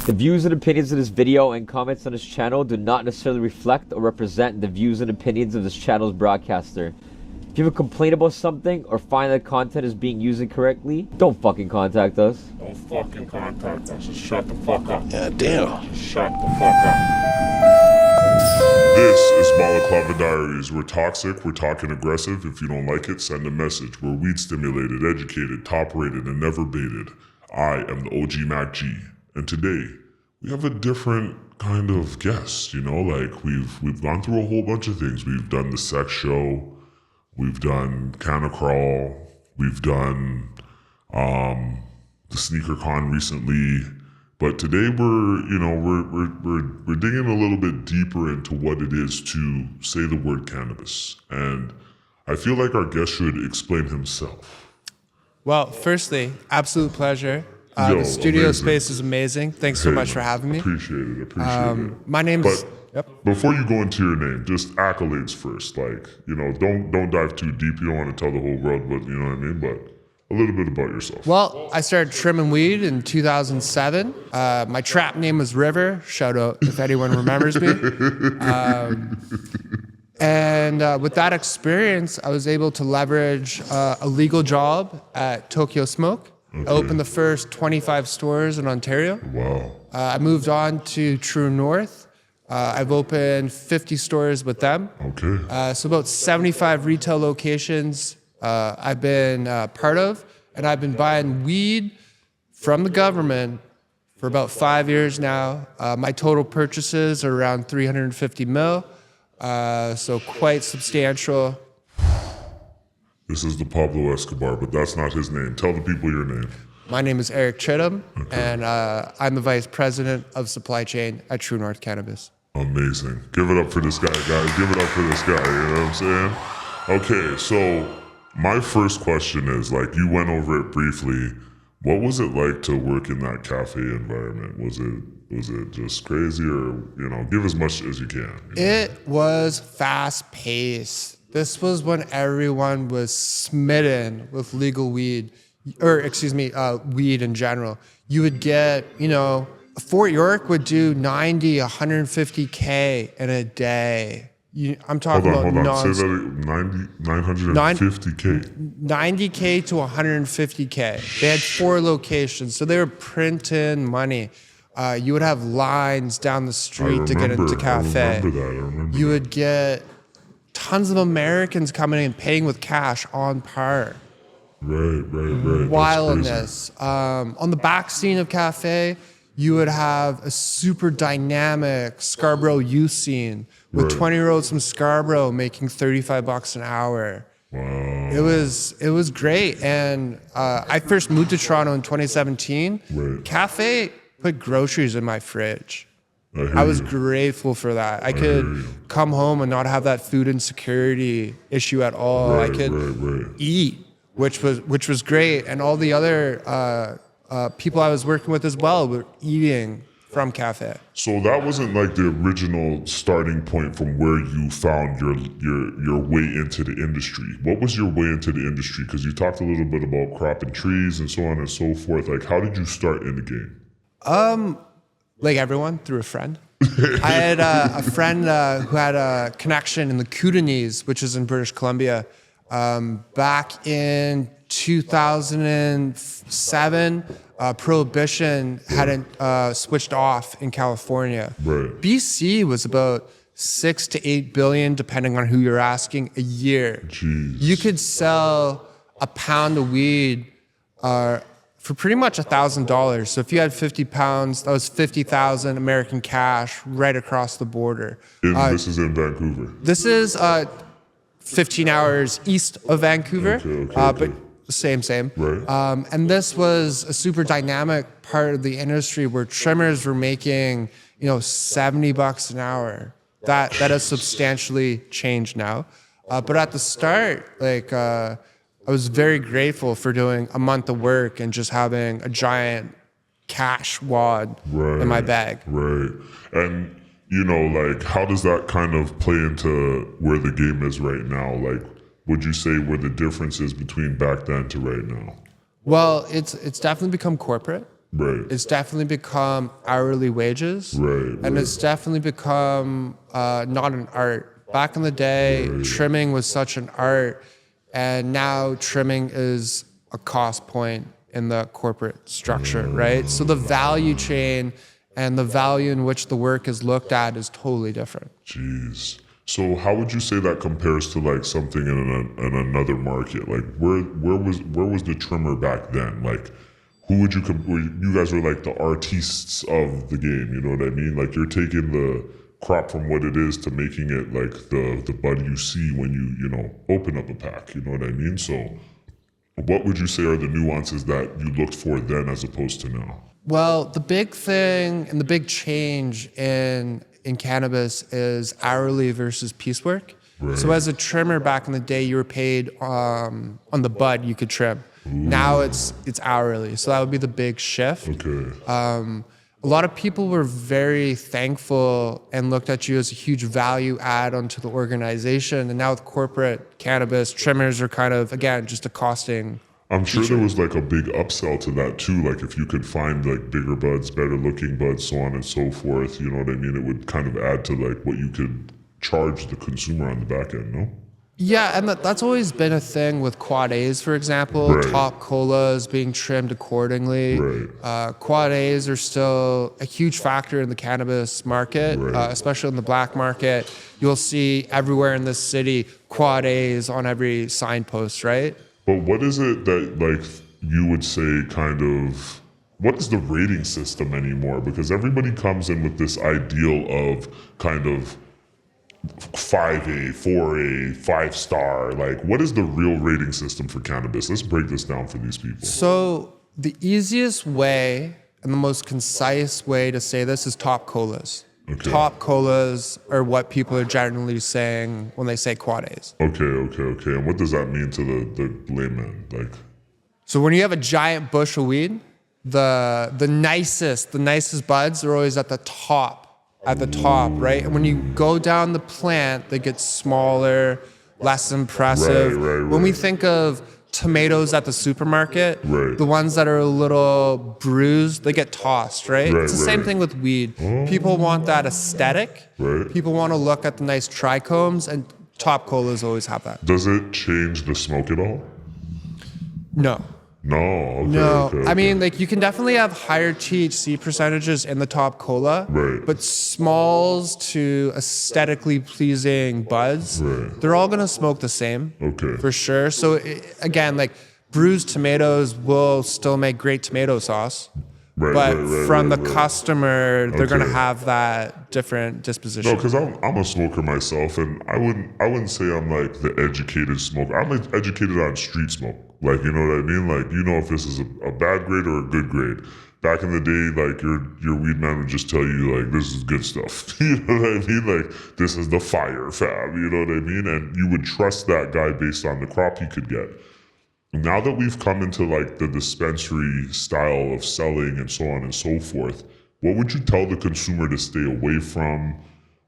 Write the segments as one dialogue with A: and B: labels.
A: The views and opinions of this video and comments on this channel do not necessarily reflect or represent the views and opinions of this channel's broadcaster. If you have a complaint about something or find that content is being used incorrectly, don't fucking contact us.
B: Don't fucking contact us. Just shut the fuck up.
C: Yeah, damn.
B: Just shut the fuck up.
D: This is Balaclava Diaries. We're toxic, we're talking aggressive. If you don't like it, send a message. We're weed stimulated, educated, top rated, and never baited. I am the OG MacG. And today, we have a different kind of guest, you know, like we've gone through a whole bunch of things. We've done the sex show, we've done Canna Crawl, we've done the Sneaker Con recently, but today we're digging a little bit deeper into what it is to say the word cannabis. And I feel like our guest should explain himself.
E: Well, firstly, absolute pleasure. The studio
D: amazing.
E: Space is amazing. Thanks so much for having me.
D: Appreciate it.
E: My name's...
D: But before you go into your name, just accolades first. Like, you know, don't dive too deep. You don't want to tell the whole world, but you know what I mean? But a little bit about yourself.
E: Well, I started trimming weed in 2007. My trap name was River. Shout out if anyone remembers me. And with that experience, I was able to leverage a legal job at Tokyo Smoke.
D: Okay.
E: I opened the first 25 stores in Ontario.
D: Wow.
E: I moved on to True North. I've opened 50 stores with them.
D: Okay.
E: So about 75 retail locations I've been part of, and I've been buying weed from the government for about 5 years now. My total purchases are around 350 mil, so quite substantial.
D: This is the Pablo Escobar, but that's not his name. Tell the people your name.
E: My name is Eric Chittum, and I'm the Vice President of Supply Chain at True North Cannabis.
D: Amazing. Give it up for this guy, guys. Give it up for this guy, you know what I'm saying? Okay, so my first question is, like, you went over it briefly. What was it like to work in that cafe environment? Was it just crazy, or, you know, give as much as you can?
E: It was fast-paced. This was when everyone was smitten with legal weed, weed in general. You would get, you know, Fort York would do 90, 150K in a day. I'm talking about
D: Hold on. Say that 950K.
E: 90K to 150K. They had 4 locations, so they were printing money. You would have lines down the street to get into cafe.
D: I remember
E: You would get tons of Americans coming in and paying with cash on par.
D: Right.
E: Wildness. On the back scene of cafe, you would have a super dynamic Scarborough youth scene with 20-year-olds from Scarborough making $35 an hour.
D: Wow.
E: It was great. And I first moved to Toronto in 2017.
D: Right.
E: Cafe put groceries in my fridge.
D: I
E: was grateful for that. I could come home and not have that food insecurity issue at all. I could eat, which was great. And all the other people I was working with as well were eating from cafe.
D: So that wasn't like the original starting point from where you found your way into the industry. What was your way into the industry? Because you talked a little bit about cropping trees and so on and so forth. Like, how did you start in the game?
E: Like everyone, through a friend. I had a friend who had a connection in the Kootenays, which is in British Columbia. Back in 2007, Prohibition hadn't switched off in California.
D: Right.
E: BC was about 6 to 8 billion, depending on who you're asking, a year.
D: Jeez.
E: You could sell a pound of weed for pretty much $1,000. So if you had 50 pounds, that was 50,000 American cash right across the border.
D: This is in Vancouver.
E: This is 15 hours east of Vancouver, but same.
D: Right.
E: And this was a super dynamic part of the industry where trimmers were making, you know, $70 an hour. That has substantially changed now. But at the start, like, I was very grateful for doing a month of work and just having a giant cash wad in my bag.
D: Right. And, you know, like, how does that kind of play into where the game is right now? Like, would you say where the difference is between back then to right now?
E: Well, it's definitely become corporate.
D: Right.
E: It's definitely become hourly wages.
D: Right.
E: And it's definitely become not an art. Back in the day, trimming was such an art, and now trimming is a cost point in the corporate structure, right? So the value chain and the value in which the work is looked at is totally different.
D: Jeez. So how would you say that compares to like something in another market? Like where was the trimmer back then? Like who would you you guys were like the artists of the game, you know what I mean? Like you're taking the crop from what it is to making it like the bud you see when you know, open up a pack, you know what I mean? So what would you say are the nuances that you looked for then as opposed to now?
E: Well, the big thing and the big change in cannabis is hourly versus piecework.
D: Right.
E: So as a trimmer back in the day, you were paid on the bud you could trim. Now it's hourly. So that would be the big shift.
D: Okay.
E: A lot of people were very thankful and looked at you as a huge value add onto the organization. And now with corporate cannabis, trimmers are kind of, again, just a costing.
D: I'm sure there was like a big upsell to that too. Like if you could find like bigger buds, better looking buds, so on and so forth, you know what I mean? It would kind of add to like what you could charge the consumer on the back end, no?
E: Yeah, and that's always been a thing with Quad A's, for example.
D: Right.
E: Top colas being trimmed accordingly.
D: Right.
E: Quad A's are still a huge factor in the cannabis market,
D: Right.
E: especially in the black market. You'll see everywhere in this city Quad A's on every signpost, right?
D: But what is it that like you would say kind of, what is the rating system anymore? Because everybody comes in with this ideal of kind of 5A, 4A, 5-star. Like, what is the real rating system for cannabis? Let's break this down for these people.
E: So the easiest way and the most concise way to say this is top colas.
D: Okay.
E: Top colas are what people are generally saying when they say Quad A's.
D: Okay. And what does that mean to the layman? Like,
E: So when you have a giant bush of weed, the nicest buds are always at the top, right? And when you go down the plant, they get smaller, less impressive.
D: Right.
E: When we think of tomatoes at the supermarket,
D: Right.
E: the ones that are a little bruised, they get tossed, right?
D: Right,
E: It's the same
D: right.
E: thing with weed. People want that aesthetic.
D: Right.
E: People want to look at the nice trichomes, and top colas always have that.
D: does it change the smoke at all?
E: No.
D: No. Okay,
E: No,
D: okay.
E: I mean, like you can definitely have higher THC percentages in the top cola,
D: Right.
E: but smalls to aesthetically pleasing buds,
D: Right.
E: they're all gonna smoke the same,
D: Okay.
E: for sure. So again, like bruised tomatoes will still make great tomato sauce,
D: Right,
E: but
D: right,
E: from
D: right,
E: the
D: right.
E: customer, they're gonna
D: Okay.
E: have that different disposition.
D: No, because I'm a smoker myself, and I wouldn't say I'm like the educated smoker. I'm educated on street smoke. Like, you know what I mean? Like, you know if this is a bad grade or a good grade. Back in the day, like your weed man would just tell you like this is good stuff. You know what I mean? Like this is the fire fab. You know what I mean? And you would trust that guy based on the crop he could get. Now that we've come into like the dispensary style of selling and so on and so forth, what would you tell the consumer to stay away from?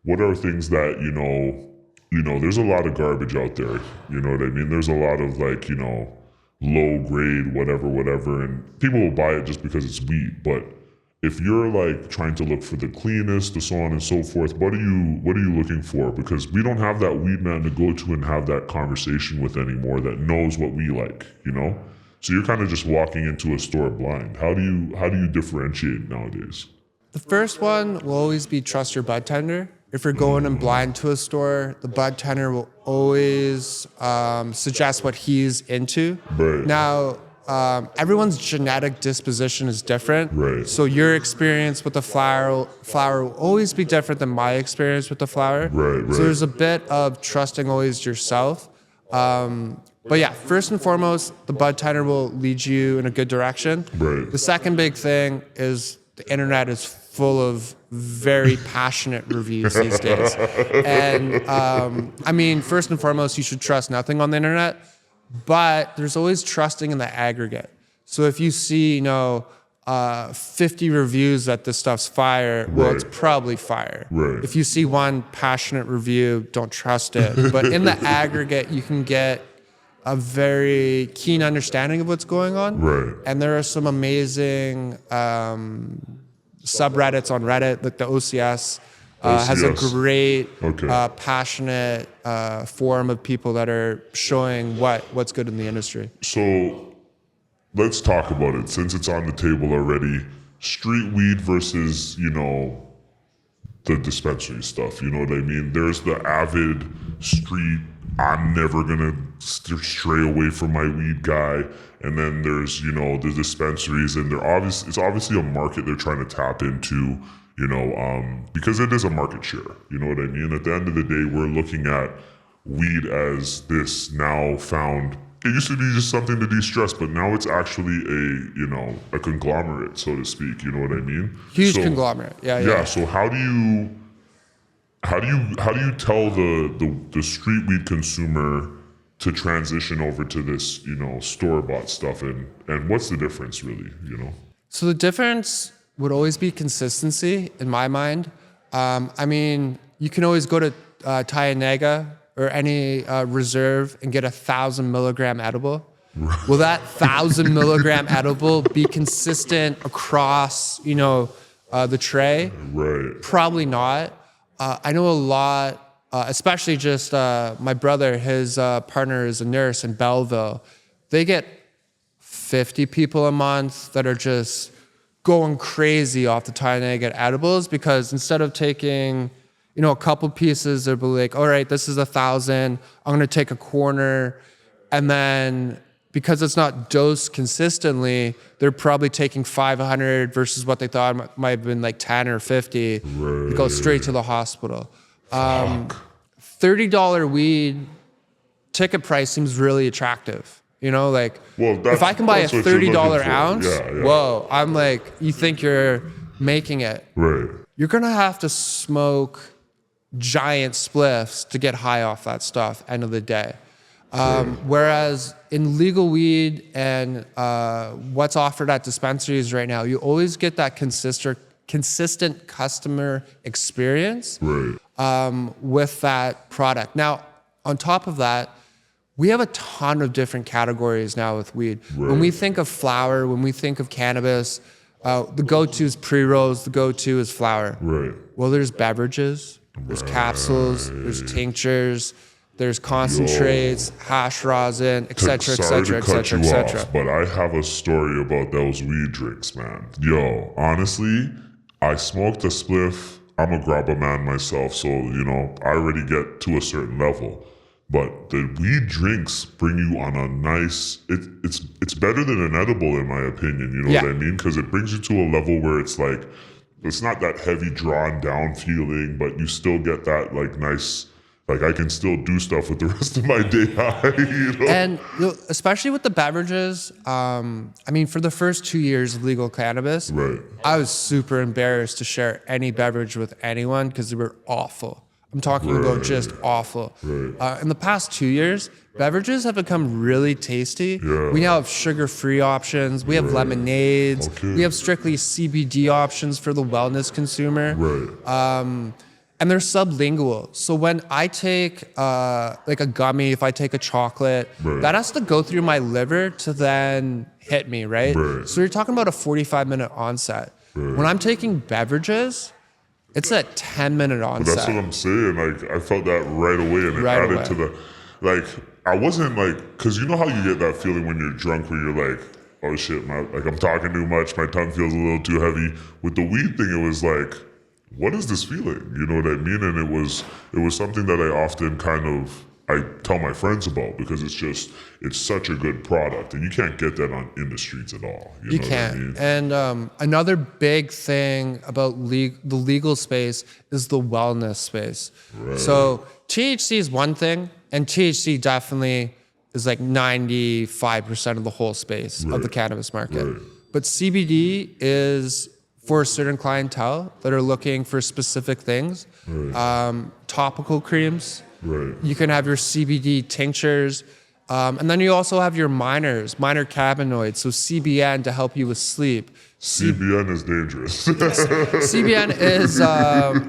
D: What are things that, you know, there's a lot of garbage out there. You know what I mean? There's a lot of like, you know, low grade, whatever, and people will buy it just because it's weed. But if you're like trying to look for the cleanest, the so on and so forth, what are you looking for? Because we don't have that weed man to go to and have that conversation with anymore that knows what we like, you know? So you're kind of just walking into a store blind. How do you differentiate nowadays?
E: The first one will always be trust your bud tender. If you're going in blind to a store, the bud tender will always suggest what he's into.
D: Right.
E: Now, everyone's genetic disposition is different.
D: Right.
E: So your experience with the flower will always be different than my experience with the flower.
D: Right.
E: So there's a bit of trusting always yourself. But yeah, first and foremost, the bud tender will lead you in a good direction.
D: Right.
E: The second big thing is the internet is full of very passionate reviews these days. And I mean, first and foremost, you should trust nothing on the internet, but there's always trusting in the aggregate. So if you see, 50 reviews that this stuff's fire, well,
D: Right.
E: it's probably fire.
D: Right.
E: If you see one passionate review, don't trust it. But in the aggregate, you can get a very keen understanding of what's going on.
D: Right.
E: And there are some amazing subreddits on Reddit, like the OCS. Has a
D: OCS.
E: great,
D: Okay.
E: passionate forum of people that are showing what's good in the industry.
D: So let's talk about it since it's on the table already. Street weed versus, the dispensary stuff. You know what I mean? There's the avid street, I'm never gonna stray away from my weed guy. And then there's, the dispensaries, and it's obviously a market they're trying to tap into, because it is a market share. You know what I mean? At the end of the day, we're looking at weed as this now found. It used to be just something to de-stress, but now it's actually a conglomerate, so to speak. You know what I mean?
E: Huge conglomerate. Yeah.
D: So how do you tell the street weed consumer to transition over to this, store-bought stuff, and what's the difference really,
E: So the difference would always be consistency in my mind. You can always go to Tyanega or any reserve and get 1,000 milligram edible. Will that 1,000 milligram edible be consistent across, the tray?
D: Right.
E: Probably not. I know a lot, especially just my brother, his partner is a nurse in Belleville. They get 50 people a month that are just going crazy off the Tyanega edibles, because instead of taking, a couple pieces, they'll be like, all right, this is 1,000. I'm going to take a corner. And then because it's not dosed consistently, they're probably taking 500 versus what they thought might have been like 10 or 50.
D: Right.
E: They go straight to the hospital. $30 weed ticket price seems really attractive.
D: Well,
E: if I can buy a
D: that's what you're
E: $30
D: looking for.
E: ounce,
D: Yeah.
E: whoa, I'm like, you think you're making it.
D: Right.
E: You're going to have to smoke giant spliffs to get high off that stuff, end of the day. Whereas in legal weed and what's offered at dispensaries right now, you always get that consistent customer experience with that product. Now, on top of that, we have a ton of different categories now with weed.
D: Right.
E: When we think of flower, when we think of cannabis, the go-to is pre-rolls, the go-to is flower.
D: Right.
E: Well, there's beverages, there's capsules, there's tinctures, there's concentrates, hash rosin, et cetera, et cetera, et cetera, et cetera.
D: But I have a story about those weed drinks, man. Yo, honestly, I smoked a spliff. I'm a grabba man myself, so, I already get to a certain level. But the weed drinks bring you on a nice, it's better than an edible in my opinion, you know what I mean? Because it brings you to a level where it's like, it's not that heavy drawn down feeling, but you still get that like nice, like I can still do stuff with the rest of my day high,
E: And especially with the beverages, for the first 2 years of legal cannabis, I was super embarrassed to share any beverage with anyone because they were awful. I'm talking about just awful. In the past 2 years, beverages have become really tasty. We now have sugar-free options. We have lemonades. We have strictly CBD options for the wellness consumer. And they're sublingual. So when I take like a gummy, if I take a chocolate, that has to go through my liver to then hit me, right? So you're talking about a 45-minute onset. When I'm taking beverages, it's a 10-minute onset.
D: But that's what I'm saying. Like, I felt that right away, and it added to the, like, I wasn't like, because you know how you get that feeling when you're drunk where you're like, oh shit, I'm talking too much, my tongue feels a little too heavy. With the weed thing, it was like, what is this feeling? You know what I mean? And it was something that I often I tell my friends about, because it's such a good product, and you can't get that in the streets at all. You know
E: can't.
D: What I mean?
E: And another big thing about the legal space is the wellness space. So THC is one thing, and THC definitely is like 95% of the whole space of the cannabis market. But CBD is for a certain clientele that are looking for specific things. Topical creams. You can have your CBD tinctures. And then you also have your minor cannabinoids, so CBN to help you with sleep,
D: CBN is dangerous.
E: CBN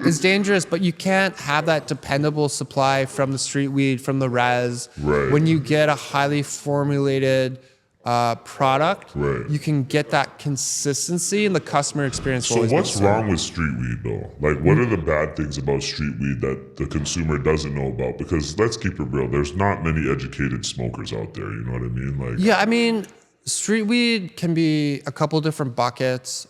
E: is dangerous, but you can't have that dependable supply from the street weed, from the res.
D: Right.
E: When you get a highly formulated product,
D: Right.
E: you can get that consistency, and the customer experience will
D: So
E: always be
D: what's
E: the same.
D: wrong with street weed though? Like, what are the bad things about street weed that the consumer doesn't know about? Because let's keep it real, there's not many educated smokers out there, you know what I mean? Like,
E: Yeah, I mean, street weed can be a couple different buckets.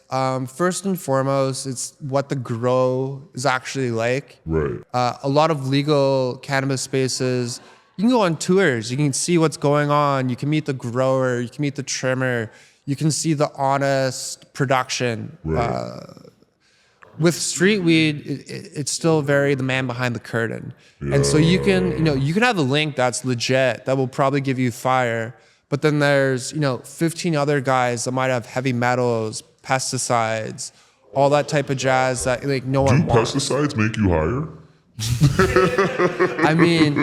E: First and foremost, it's what the grow is actually like.
D: right,
E: A lot of legal cannabis spaces, you can go on tours, you can see what's going on, you can meet the grower, you can meet the trimmer, you can see the honest production.
D: right.
E: With street weed, it's still very the man behind the curtain. And so you can have a link that's legit, that will probably give you fire, but then there's, 15 other guys that might have heavy metals, pesticides, all that type of jazz that like no
D: Do
E: one wants.
D: pesticides make you higher?
E: I mean,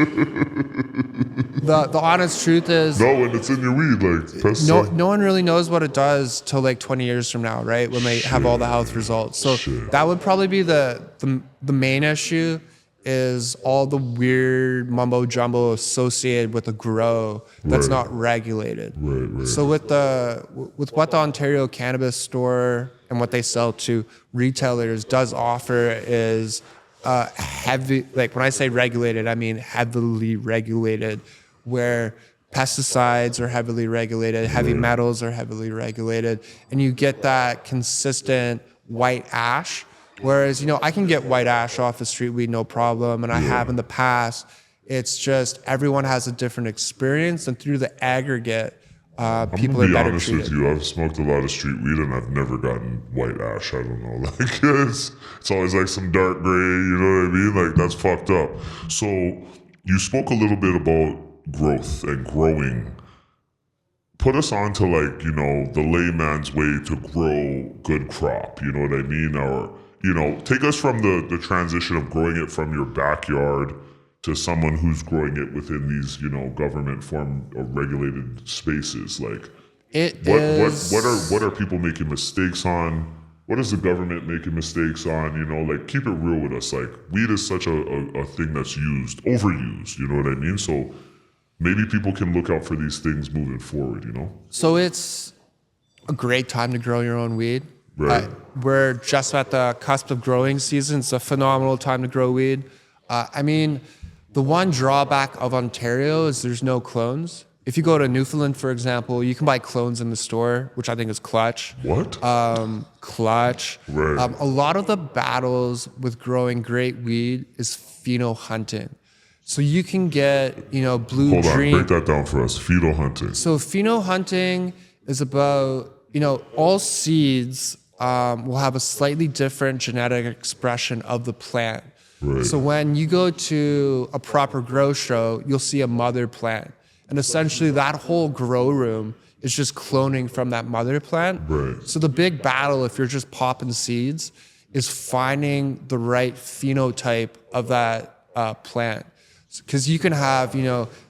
E: the honest truth is,
D: No, when it's in your weed, like pesticides.
E: no one really knows what it does till like 20 years from now, right? When they have all the health results. So that would probably be the main issue, is all the weird mumbo jumbo associated with the grow that's
D: Right.
E: not regulated.
D: Right.
E: So with what the Ontario Cannabis Store and what they sell to retailers does offer is heavy, like when I say regulated, I mean heavily regulated, where pesticides are heavily regulated, heavy metals are heavily regulated, and you get that consistent white ash. Whereas, I can get white ash off of street weed, no problem, and I have in the past. It's just everyone has a different experience, and through the aggregate, people
D: I'm
E: are
D: gonna be
E: better
D: honest
E: treated.
D: with you. I've smoked a lot of street weed and I've never gotten white ash. I don't know. Like it's always like some dark gray. You know what I mean? Like that's fucked up. So you spoke a little bit about growth and growing. Put us on to the layman's way to grow good crop. You know what I mean? Or take us from the transition of growing it from your backyard to someone who's growing it within these, government form of regulated spaces. Like, what are people making mistakes on? What is the government making mistakes on? Keep it real with us. Like, weed is such a thing that's overused. You know what I mean? So maybe people can look out for these things moving forward.
E: So it's a great time to grow your own weed.
D: Right.
E: We're just at the cusp of growing season. It's a phenomenal time to grow weed. I mean, the one drawback of Ontario is there's no clones. If you go to Newfoundland, for example, you can buy clones in the store, which I think is clutch.
D: What?
E: Clutch.
D: Right.
E: A lot of the battles with growing great weed is pheno hunting. So you can get, blue
D: Hold on,
E: dream.
D: break that down for us. Fetal hunting.
E: So pheno hunting is about, all seeds will have a slightly different genetic expression of the plant.
D: Right.
E: So when you go to a proper grow show, you'll see a mother plant. And essentially that whole grow room is just cloning from that mother plant.
D: Right.
E: So the big battle, if you're just popping seeds, is finding the right phenotype of that plant. Because you can have,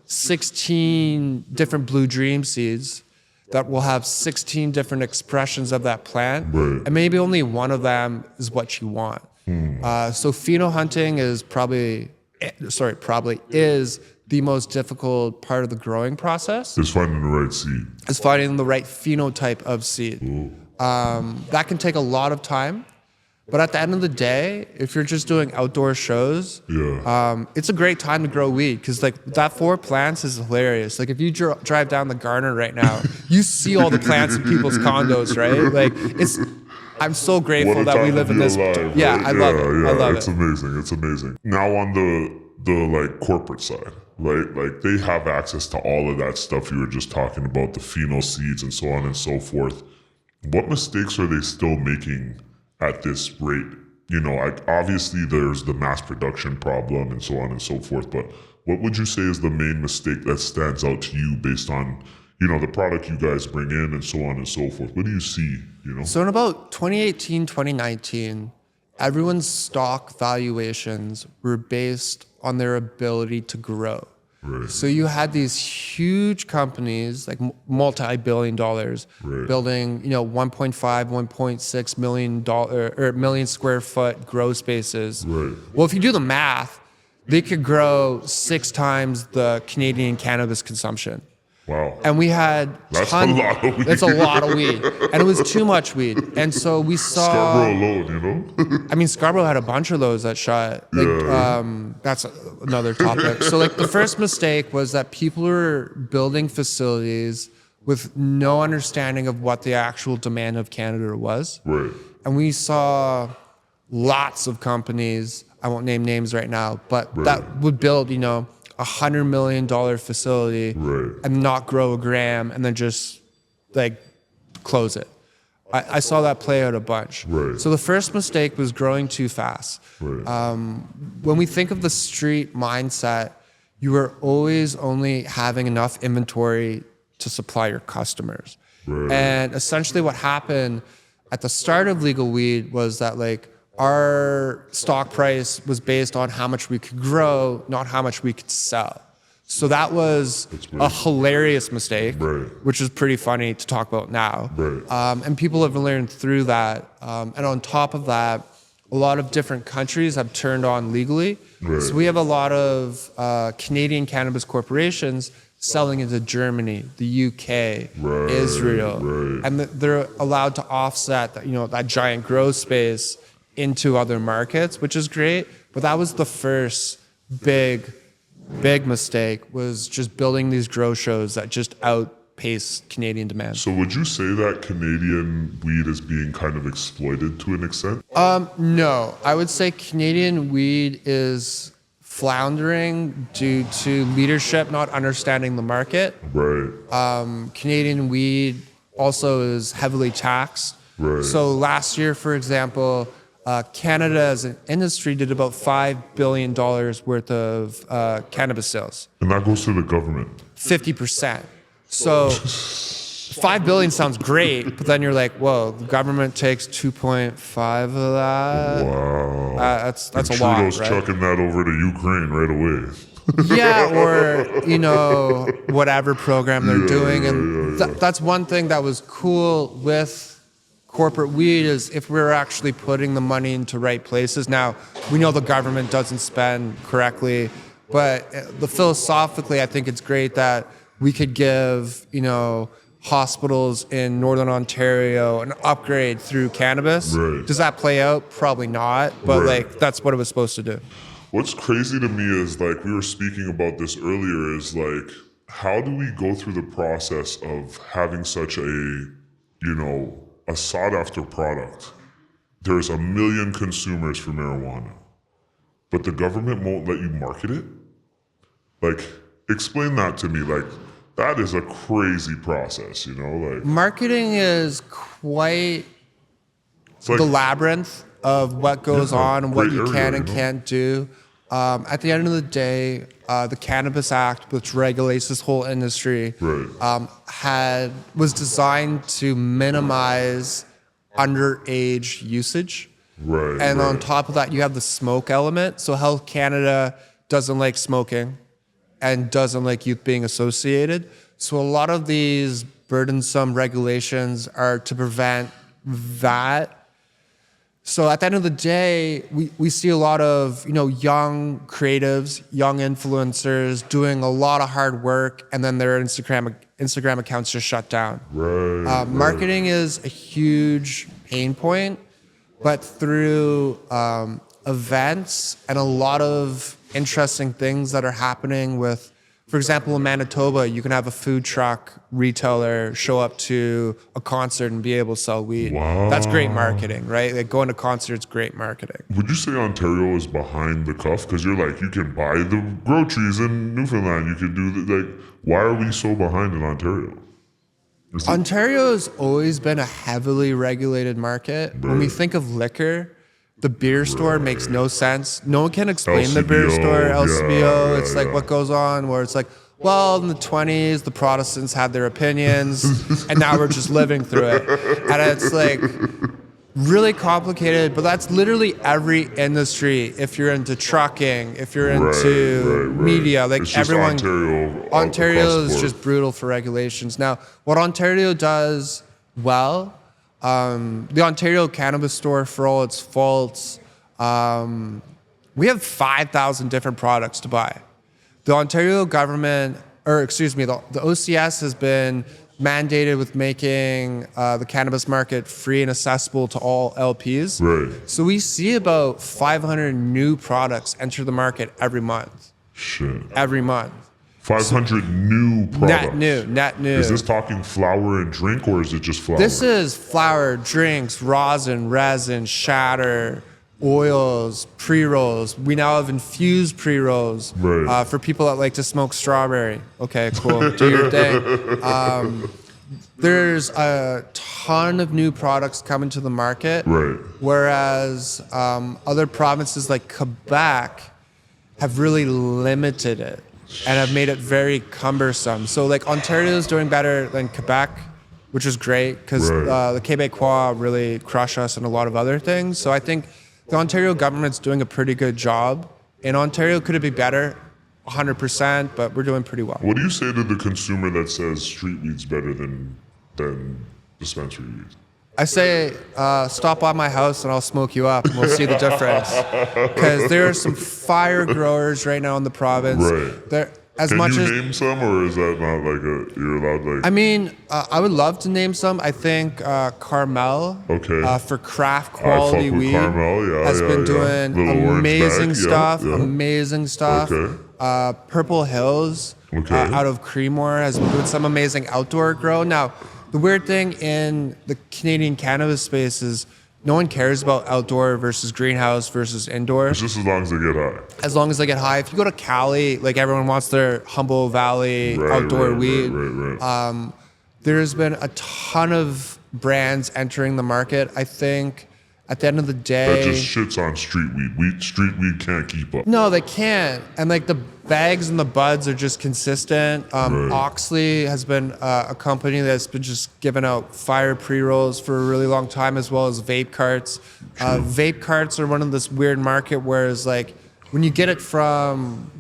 E: 16 different blue dream seeds that will have 16 different expressions of that plant.
D: Right.
E: And maybe only one of them is what you want. So pheno hunting is probably is the most difficult part of the growing process.
D: Is finding the right seed.
E: Is finding the right phenotype of seed. That can take a lot of time. But at the end of the day, if you're just doing outdoor shows, it's a great time to grow weed, because that 4 plants is hilarious. Like if you drive down the Garner right now, you see all the plants in people's condos, right? Like I'm so grateful
D: What a
E: that we
D: time
E: live
D: to
E: in
D: be
E: this.
D: alive,
E: Yeah,
D: right?
E: I love it. I love
D: it's
E: it.
D: amazing. It's amazing. Now on the corporate side, right? Like they have access to all of that stuff you were just talking about, the pheno seeds and so on and so forth. What mistakes are they still making at this rate? Obviously there's the mass production problem and so on and so forth, but what would you say is the main mistake that stands out to you based on, the product you guys bring in and so on and so forth? What do you see,
E: So in about 2018, 2019, everyone's stock valuations were based on their ability to grow.
D: Right.
E: So you had these huge companies, like multi-billion dollars,
D: Right.
E: building, 1.5, 1.6 million dollar or million square foot grow spaces.
D: Right.
E: Well, if you do the math, they could grow 6 times the Canadian cannabis consumption.
D: Wow.
E: And we had
D: That's a lot of weed.
E: That's a lot of weed, and it was too much weed. And so we saw.
D: Scarborough alone, you know?
E: I mean, Scarborough had a bunch of those that shot. Like,
D: Yeah.
E: That's another topic. So, like, the first mistake was that people were building facilities with no understanding of what the actual demand of Canada was.
D: Right.
E: And we saw lots of companies, I won't name names right now, but
D: Right.
E: that would build, $100 million facility
D: Right.
E: and not grow a gram and then just like close it. I saw that play out a bunch.
D: Right.
E: So the first mistake was growing too fast.
D: Right.
E: When we think of the street mindset, you are always only having enough inventory to supply your customers.
D: Right.
E: And essentially what happened at the start of legal weed was that like our stock price was based on how much we could grow, not how much we could sell. So that was a hilarious mistake,
D: Right.
E: which is pretty funny to talk about now.
D: Right.
E: And people have learned through that. And on top of that, a lot of different countries have turned on legally.
D: Right.
E: So we have a lot of Canadian cannabis corporations selling into Germany, the UK,
D: Right,
E: Israel,
D: right.
E: and they're allowed to offset that, that giant growth space into other markets, which is great. But that was the first big mistake, was just building these grow shows that just outpace Canadian demand.
D: So would you say that Canadian weed is being kind of exploited to an extent?
E: No, I would say Canadian weed is floundering due to leadership not understanding the market.
D: Right.
E: Canadian weed also is heavily taxed.
D: Right.
E: So last year, for example, Canada as an industry did about $5 billion worth of cannabis sales,
D: And that goes to the government.
E: 50%. So 5 billion sounds great, but then you're like, whoa, the government takes 2.5 of that.
D: Wow.
E: That's
D: And
E: a lot,
D: Trudeau's
E: right?
D: chucking that over to Ukraine right away.
E: Yeah, or whatever program they're doing, and that's one thing that was cool with corporate weed is if we're actually putting the money into right places. Now we know the government doesn't spend correctly, but philosophically, I think it's great that we could give hospitals in Northern Ontario an upgrade through cannabis.
D: Right.
E: Does that play out? Probably not, but
D: Right.
E: like that's what it was supposed to do.
D: What's crazy to me is, like, we were speaking about this earlier, is like, how do we go through the process of having such a sought after product? There's 1 million consumers for marijuana, but the government won't let you market it? Like, explain that to me. Like, that is a crazy process, like,
E: Marketing is quite
D: it's like
E: the labyrinth of what goes
D: Yeah,
E: on and what
D: great
E: you
D: area,
E: can and can't do. At the end of the day, the Cannabis Act, which regulates this whole industry,
D: Right.
E: was designed to minimize underage usage.
D: Right.
E: And
D: right.
E: on top of that, you have the smoke element. So Health Canada doesn't like smoking and doesn't like youth being associated. So a lot of these burdensome regulations are to prevent that. So at the end of the day, we see a lot of young creatives, young influencers doing a lot of hard work, and then their Instagram accounts just shut down.
D: Right.
E: Marketing is a huge pain point, but through events and a lot of interesting things that are happening with, for example, in Manitoba, you can have a food truck retailer show up to a concert and be able to sell weed.
D: Wow.
E: That's great marketing, right? Like going to concerts, great marketing.
D: Would you say Ontario is behind the cuff? Because you're like, you can buy the grow trees in Newfoundland. You can do like, why are we so behind in Ontario? Is it-
E: Ontario has always been a heavily regulated market. When we think of liquor, the beer store makes no sense. No one can explain the beer
D: LCBO,
E: store, LCBO.
D: yeah,
E: It's like
D: yeah.
E: what goes on where it's like, well, in the 20s, the Protestants had their opinions, and now we're just living through it. And it's like, really complicated, but that's literally every industry. If you're into trucking, if you're into media, like
D: It's just
E: everyone,
D: Ontario
E: is
D: across the
E: just brutal for regulations. Now, what Ontario does well, the Ontario Cannabis Store, for all its faults, we have 5,000 different products to buy. The Ontario government, or excuse me, the OCS has been mandated with making the cannabis market free and accessible to all LPs.
D: Right.
E: So we see about 500 new products enter the market every month.
D: Shit.
E: Every month.
D: 500 new products.
E: Net new.
D: Is this talking flower and drink, or is it just flower?
E: This is flower, drinks, rosin, resin, shatter, oils, pre-rolls. We now have infused pre-rolls
D: Right.
E: for people that like to smoke strawberry. Okay, cool. Do your thing. There's a ton of new products coming to the market.
D: Right.
E: Whereas other provinces like Quebec have really limited it and have made it very cumbersome. So like Ontario is doing better than Quebec, which is great because the Québécois really crush us in a lot of other things. So I think the Ontario government's doing a pretty good job. In Ontario, could it be better? 100%, but we're doing pretty well.
D: What do you say to the consumer that says street weed's better than dispensary weed?
E: I say, stop by my house and I'll smoke you up and we'll see the difference. Because there are some fire growers right now in the province.
D: Right.
E: Can you
D: name some, or is that not like you're allowed like?
E: I mean, I would love to name some. I think Carmel, for craft quality weed,
D: Carmel,
E: has been doing
D: Little
E: amazing stuff.
D: Yeah.
E: Amazing stuff.
D: Okay.
E: Purple Hills, out of Creemore, has been doing some amazing outdoor grow. Now, the weird thing in the Canadian cannabis space is no one cares about outdoor versus greenhouse versus indoor.
D: It's just as long as they get high.
E: As long as they get high. If you go to Cali, like everyone wants their Humboldt Valley outdoor weed. There's been a ton of brands entering the market. I think at the end of the day,
D: that just shits on street weed. Street weed can't keep up.
E: No, they can't. And like the bags and the buds are just consistent. Oxley has been a company that's been just giving out fire pre-rolls for a really long time, as well as vape carts. Vape carts are one of this weird market, whereas like when you get it from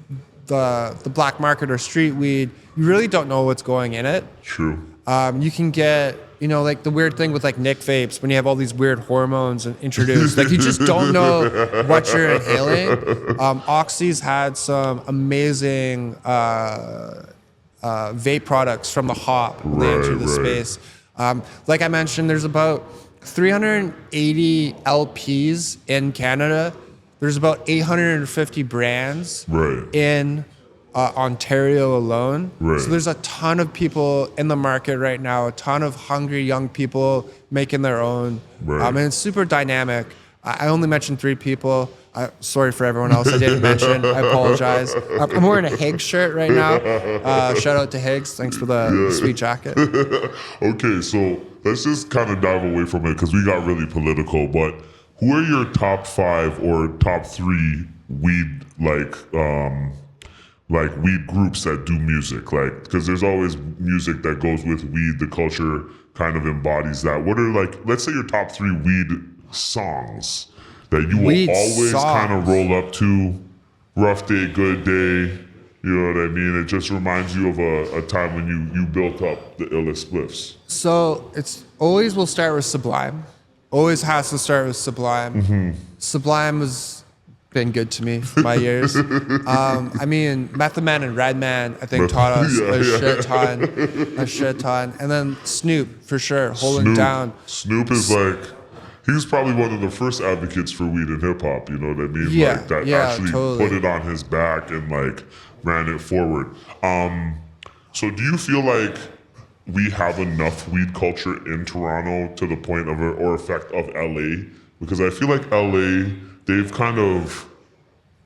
E: the black market or street weed, you really don't know what's going in it.
D: True.
E: You can get, like the weird thing with like Nick vapes, when you have all these weird hormones introduced, like you just don't know what you're inhaling. Oxy's had some amazing vape products from the hop when they entered the space. Like I mentioned, there's about 380 LPs in Canada. There's about 850 brands in Ontario alone. So there's a ton of people in the market right now, a ton of hungry young people making their own. And it's super dynamic. I only mentioned 3 people. Sorry for everyone else I didn't mention. I apologize. I'm wearing a Higgs shirt right now. Shout out to Higgs. Thanks for the sweet jacket.
D: Okay, so let's just kind of dive away from it because we got really political. But who are your top 5 or top 3 weed like weed groups that do music? Like, because there's always music that goes with weed. The culture kind of embodies that. What are like, let's say your top 3 weed songs that you will always kind of roll up to? Rough day, good day. You know what I mean? It just reminds you of a time when you built up the illest spliffs.
E: So it's always will start with Sublime. Always has to start with Sublime. Sublime has been good to me for my years. I mean, Method Man and Redman, I think, taught us a shit ton. And then Snoop, for sure, holding down.
D: Snoop is like, he was probably one of the first advocates for weed in hip hop, you know what I mean?
E: Yeah,
D: like that actually
E: totally.
D: put it on his back and like ran it forward. So do you feel like we have enough weed culture in Toronto to the point of or effect of LA? Because I feel like LA, they've kind of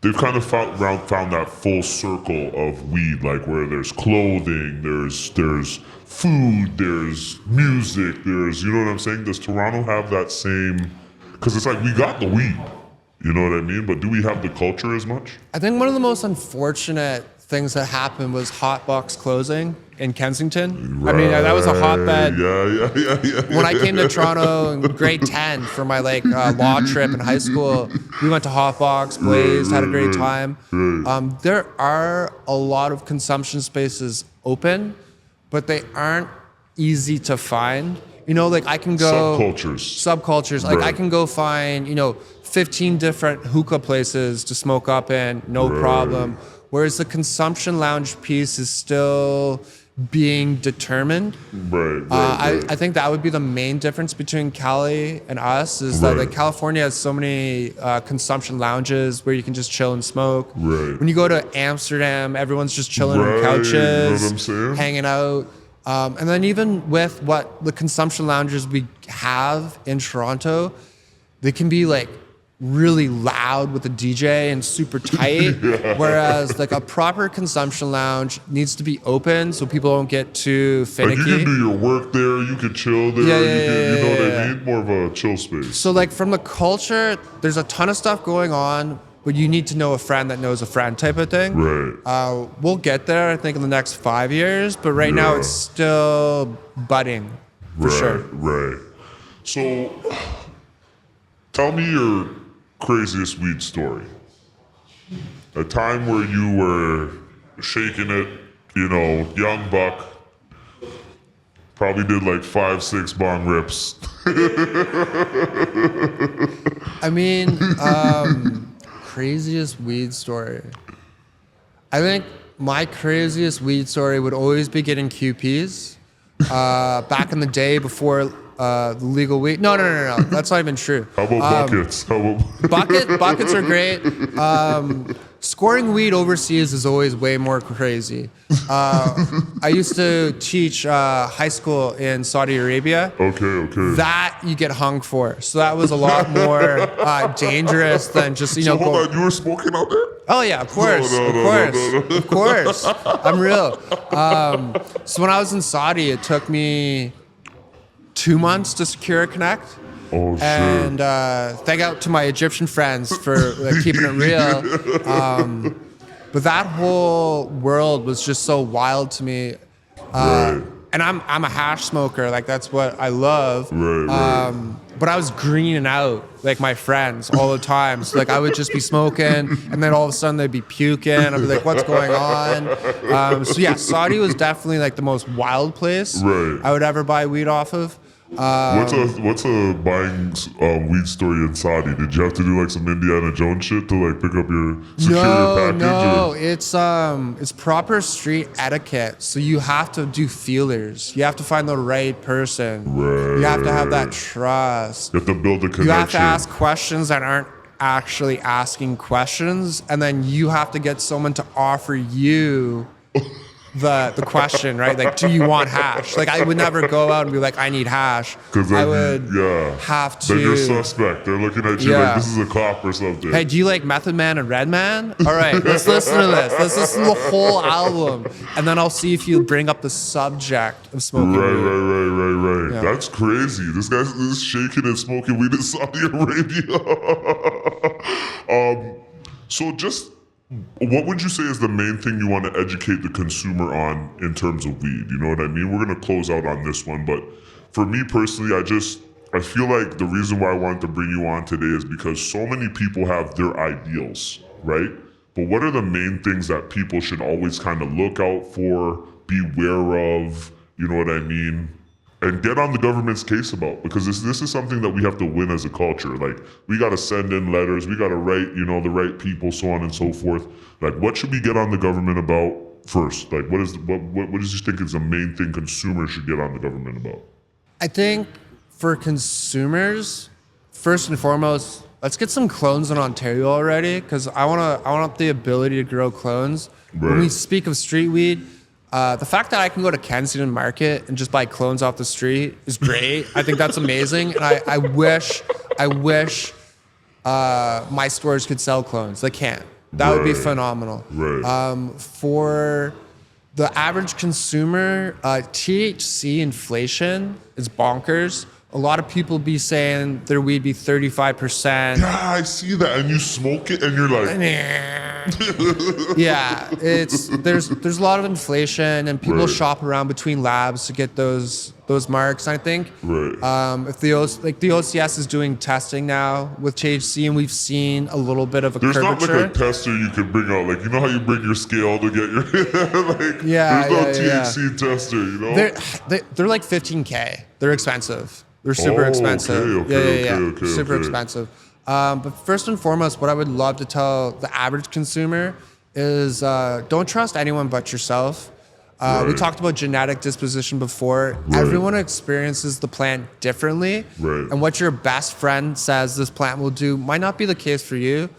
D: found that full circle of weed, like where there's clothing, there's food, there's music, there's, you know what I'm saying? Does Toronto have that same? Because it's like we got the weed, you know what I mean? But do we have the culture as much?
E: I think one of the most unfortunate things that happened was Hotbox closing in Kensington. I mean, that was a hotbed.
D: Yeah.
E: When I came to Toronto in grade 10 for my law trip in high school, we went to Hotbox, blazed, had a great time. There are a lot of consumption spaces open, but they aren't easy to find. You know, like I can go subcultures. Like I can go find 15 different hookah places to smoke up in, no problem. Whereas the consumption lounge piece is still being determined. I think that would be the main difference between Cali and us is that like California has so many consumption lounges where you can just chill and smoke. When you go to Amsterdam, everyone's just chilling on couches, hanging out. And then even with what the consumption lounges we have in Toronto, they can be like really loud with the DJ and super tight. Whereas like a proper consumption lounge needs to be open so people don't get too finicky.
D: Like you can do your work there, you can chill there, you know what I mean? More of a chill space.
E: So like from the culture, there's a ton of stuff going on, but you need to know a friend that knows a friend type of thing. We'll get there, I think, in the next 5 years, but right now it's still budding, for sure.
D: So, tell me your craziest weed story. A time where you were shaking it, young buck, probably did like 5-6 bong rips.
E: I mean, craziest weed story. I think my craziest weed story would always be getting QPs. Back in the day before legal weed. No. That's not even true.
D: How about buckets?
E: Buckets are great. Scoring weed overseas is always way more crazy. I used to teach high school in Saudi Arabia.
D: Okay.
E: That you get hung for. So that was a lot more dangerous than just,
D: So hold on, you were smoking out there?
E: Oh yeah, of course. Of course. I'm real. So when I was in Saudi, it took me 2 months to secure a connect.
D: Oh, shit.
E: And thank out to my Egyptian friends for keeping it real. But that whole world was just so wild to me. And I'm a hash smoker, like that's what I love. But I was greening out like my friends all the time. So like I would just be smoking and then all of a sudden they'd be puking. I'd be like, what's going on? So yeah, Saudi was definitely like the most wild place I would ever buy weed off of.
D: What's a buying weed story in Saudi? Did you have to do like some Indiana Jones shit to like pick up your package?
E: No, it's proper street etiquette. So you have to do feelers. You have to find the right person. You have to have that trust.
D: You have to build a connection.
E: You have to ask questions that aren't actually asking questions, and then you have to get someone to offer you the question, right? Like, do you want hash? Like, I would never go out and be like, I need hash. I would have to.
D: Then you're suspect. They're looking at you like this is a cop or something.
E: Hey, do you like Method Man and Redman? All right, let's listen to this. Let's listen to the whole album, and then I'll see if you bring up the subject of smoking weed.
D: Right. Yeah. That's crazy. This guy's shaking and smoking weed in Saudi Arabia. So just. What would you say is the main thing you want to educate the consumer on in terms of weed? You know what I mean? We're going to close out on this one, but for me personally, I feel like the reason why I wanted to bring you on today is because so many people have their ideals, right? But what are the main things that people should always kind of look out for, beware of, you know what I mean? And get on the government's case about, because this is something that we have to win as a culture. Like, we got to send in letters, we got to write, the right people, so on and so forth. Like, what should we get on the government about first? Like, what do you think is the main thing consumers should get on the government about? I
E: think for consumers, first and foremost, let's get some clones in Ontario already, because I want the ability to grow clones. When we speak of street weed, the fact that I can go to Kensington Market and just buy clones off the street is great. I think that's amazing, and I wish my stores could sell clones. They can't. That would be phenomenal. For the average consumer, THC inflation is bonkers. A lot of people be saying their weed be 35%.
D: Yeah, I see that, and you smoke it, and you're like.
E: Yeah, there's a lot of inflation, and people
D: Right.
E: shop around between labs to get those marks. And I think
D: Right.
E: if the OCS is doing testing now with THC, and we've seen a little bit of a
D: There's not
E: curvature.
D: like a tester you can bring out. Like, you know how you bring your scale to get your like.
E: Yeah,
D: There's no
E: yeah.
D: THC tester. You know.
E: They're like 15K. They're expensive. They're super
D: Oh,
E: expensive.
D: okay,
E: yeah.
D: okay,
E: Super
D: okay.
E: expensive. But first and foremost, what I would love to tell the average consumer is don't trust anyone but yourself. We
D: Right.
E: talked about genetic disposition before.
D: Right.
E: Everyone experiences the plant differently.
D: Right.
E: And what your best friend says this plant will do might not be the case for you.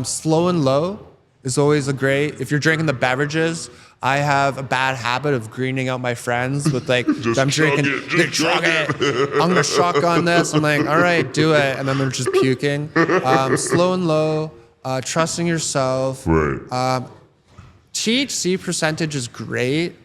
E: Slow and low is always a great, if you're drinking the beverages, I have a bad habit of greening out my friends with like,
D: Just
E: I'm
D: chug
E: drinking,
D: it, just chug it.
E: I'm gonna shotgun this. I'm like, all right, do it. And then they're just puking. Slow and low, trusting yourself.
D: Right.
E: THC percentage is great,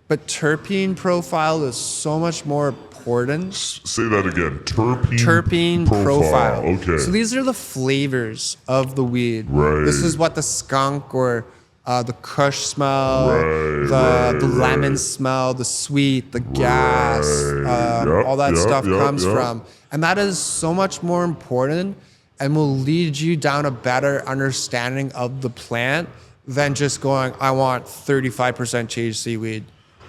E: but terpene profile is so much more important.
D: Say that again.
E: Terpene profile.
D: Okay.
E: So these are the flavors of the weed.
D: Right.
E: This is what the skunk or the kush smell,
D: Right,
E: the lemon smell, the sweet, the gas,
D: Yep,
E: all that
D: yep,
E: stuff
D: yep,
E: comes
D: yep.
E: from. And that is so much more important and will lead you down a better understanding of the plant than just going, I want 35% THC weed.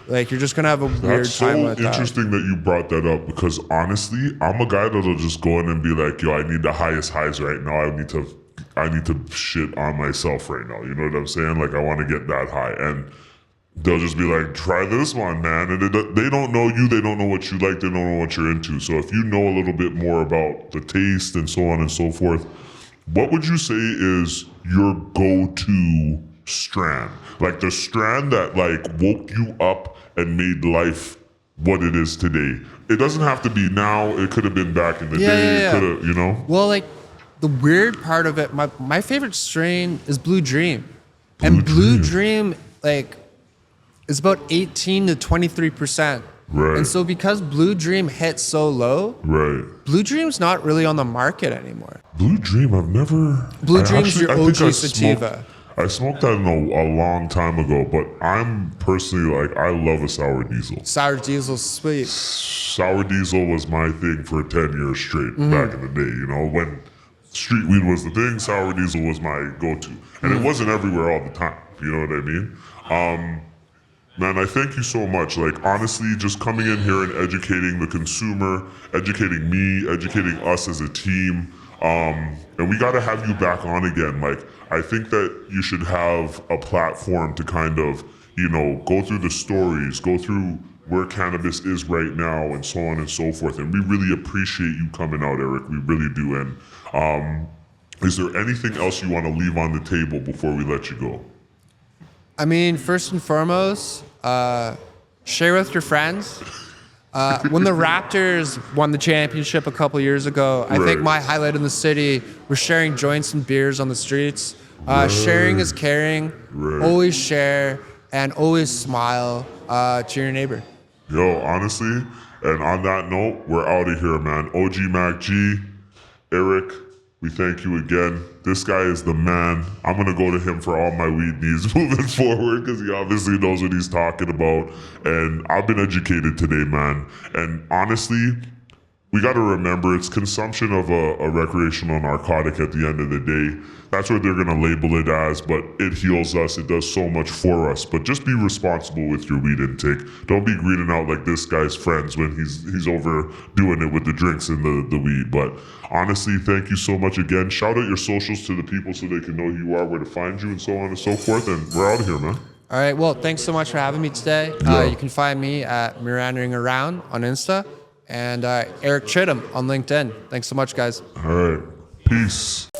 E: Like, you're just going to have a weird
D: That's
E: time
D: so
E: with that.
D: interesting that you brought that up, because honestly, I'm a guy that'll just go in and be like, yo, I need the highest highs right now. I need to shit on myself right now. You know what I'm saying? Like, I want to get that high. And they'll just be like, try this one, man. And they don't know you. They don't know what you like. They don't know what you're into. So if you know a little bit more about the taste and so on and so forth, what would you say is your go-to strand? Like the strand that like woke you up and made life what it is today. It doesn't have to be now. It could have been back in the day.
E: Yeah.
D: It could have, you know?
E: Well, like, the weird part of it, my favorite strain is Blue Dream. And Blue Dream, like, is about 18 to 23%.
D: Right.
E: And so because Blue Dream hit so low,
D: Right.
E: Blue Dream's not really on the market anymore.
D: Blue Dream, I've never.
E: Blue
D: I
E: Dream's
D: actually-
E: your
D: I think
E: OG
D: I
E: sativa.
D: I smoked that a long time ago, but I'm personally like, I love a sour diesel.
E: Sour Diesel's sweet.
D: Sour diesel was my thing for 10 years straight
E: Mm-hmm.
D: back in the day. You know, when street weed was the thing, sour diesel was my go-to. And it wasn't everywhere all the time. You know what I mean? Man, I thank you so much. Like, honestly, just coming in here and educating the consumer, educating me, educating us as a team. And we got to have you back on again. Like, I think that you should have a platform to kind of, you know, go through the stories, go through where cannabis is right now and so on and so forth. And we really appreciate you coming out, Eric. We really do. And is there anything else you want to leave on the table before we let you go?
E: I mean, first and foremost, share with your friends. When the Raptors won the championship a couple years ago, I think
D: Right.
E: my highlight in the city was sharing joints and beers on the streets. Sharing is caring.
D: Right.
E: Always share and always smile to your neighbor.
D: Yo, honestly, and on that note, we're out of here, man. OG MacG, Eric, we thank you again. This guy is the man. I'm going to go to him for all my weed needs moving forward because he obviously knows what he's talking about. And I've been educated today, man. And honestly, we got to remember it's consumption of a recreational narcotic at the end of the day. That's what they're going to label it as, but it heals us. It does so much for us. But just be responsible with your weed intake. Don't be greening out like this guy's friends when he's over doing it with the drinks and the weed. But honestly, thank you so much again. Shout out your socials to the people so they can know who you are, where to find you, and so on and so forth. And we're out of here, man.
E: All right. Well, thanks so much for having me today.
D: Yeah.
E: You can find me at Meandering Around on Insta and Eric Chittum on LinkedIn. Thanks so much, guys.
D: All right. Peace.